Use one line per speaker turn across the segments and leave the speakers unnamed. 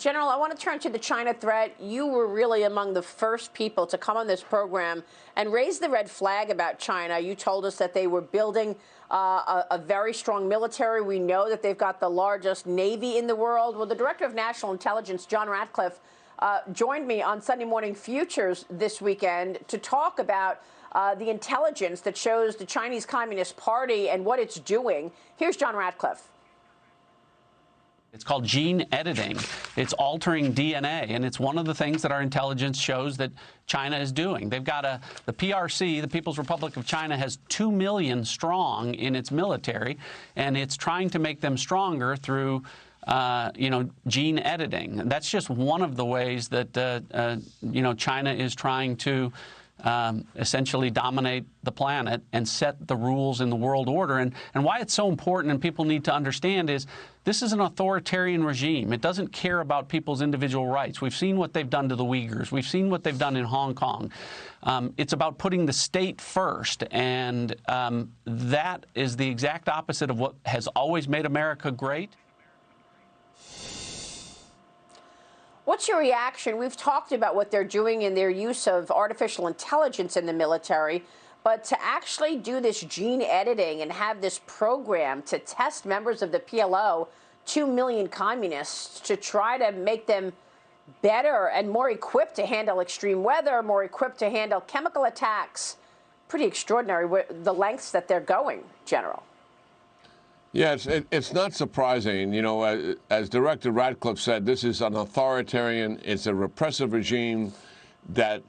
General, I want to turn to the China threat. You were really among the first people to come on this program and raise the red flag about China. You told us that they were building a very strong military. We know that they've got the largest Navy in the world. Well, the Director of National Intelligence, John Ratcliffe, joined me on Sunday Morning Futures this weekend to talk about the intelligence that shows the Chinese Communist Party and what it's doing. Here's John Ratcliffe.
It's called gene editing. It's altering DNA, and it's one of the things that our intelligence shows that China is doing. They've got the PRC, the People's Republic of China, has 2 million strong in its military, and it's trying to make them stronger through gene editing. That's just one of the ways that, China is trying to essentially dominate the planet and set the rules in the world order. And why it's so important and people need to understand is this is an authoritarian regime. It doesn't care about people's individual rights. We've seen what they've done to the Uyghurs. We've seen what they've done in Hong Kong. It's about putting the state first, and that is the exact opposite of what has always made America great.
What's your reaction? We've talked about what they're doing in their use of artificial intelligence in the military, but to actually do this gene editing and have this program to test members of the PLO, 2 million communists, to try to make them better and more equipped to handle extreme weather, more equipped to handle chemical attacks. Pretty extraordinary, the lengths that they're going, General.
Yeah, it's not surprising. You know, as Director Ratcliffe said, this is an authoritarian, it's a repressive regime that,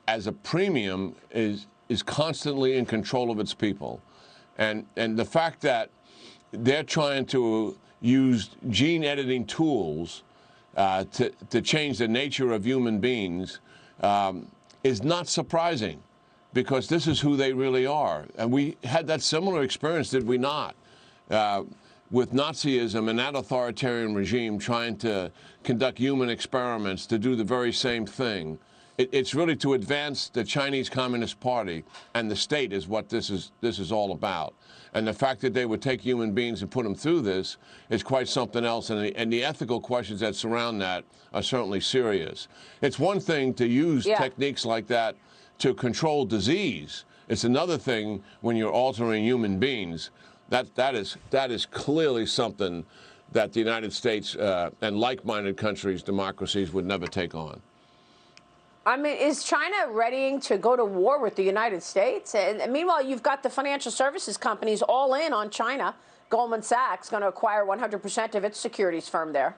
as a premium, is constantly in control of its people. And the fact that they're trying to use gene editing tools to change the nature of human beings is not surprising, because this is who they really are. And we had that similar experience, did we not? With Nazism and that authoritarian regime trying to conduct human experiments to do the very same thing. It's really to advance the Chinese Communist Party, and the state is what this is all about. And the fact that they would take human beings and put them through this is quite something else, and the ethical questions that surround that are certainly serious. It's one thing to use techniques like that to control disease. It's another thing when you're altering human beings. That is clearly something that the United States and like-minded countries, democracies, would never take on.
I mean, is China readying to go to war with the United States? And meanwhile, you've got the financial services companies all in on China. Goldman Sachs going to acquire 100% of its securities firm there.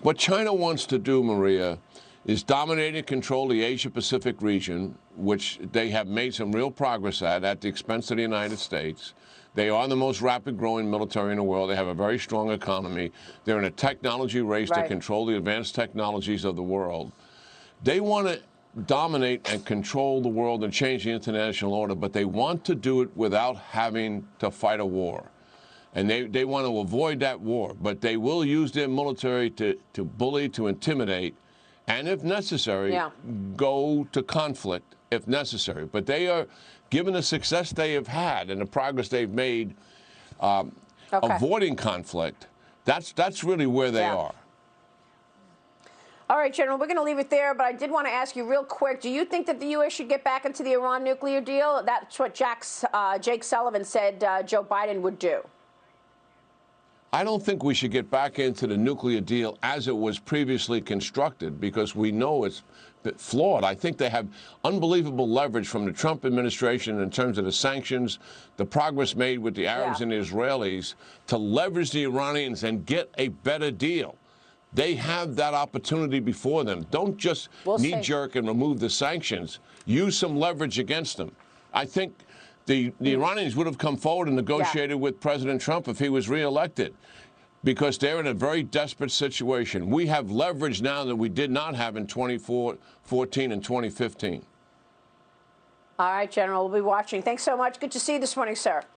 What China wants to do, Maria, is dominate and control the Asia-Pacific region, which they have made some real progress at the expense of the United States. They are the most rapid-growing military in the world. They have a very strong economy. They're in a technology race to control the advanced technologies of the world. They want to dominate and control the world and change the international order, but they want to do it without having to fight a war. And they want to avoid that war, but they will use their military to bully, to intimidate, and if necessary, go to conflict if necessary. But they are, given the success they have had and the progress they've made avoiding conflict, that's really where they are.
All right, General, we're going to leave it there, but I did want to ask you real quick, do you think that the U.S. should get back into the Iran nuclear deal? That's what Jake Sullivan said Joe Biden would do.
I don't think we should get back into the nuclear deal as it was previously constructed, because we know it's flawed. I think they have unbelievable leverage from the Trump administration in terms of the sanctions, the progress made with the Arabs and the Israelis to leverage the Iranians and get a better deal. They have that opportunity before them. Don't just knee-jerk and remove the sanctions. Use some leverage against them. I think the Iranians would have come forward and negotiated with President Trump if he was reelected, because they're in a very desperate situation. We have leverage now that we did not have in 2014 and 2015.
All right, General, we'll be watching. Thanks so much. Good to see you this morning, sir.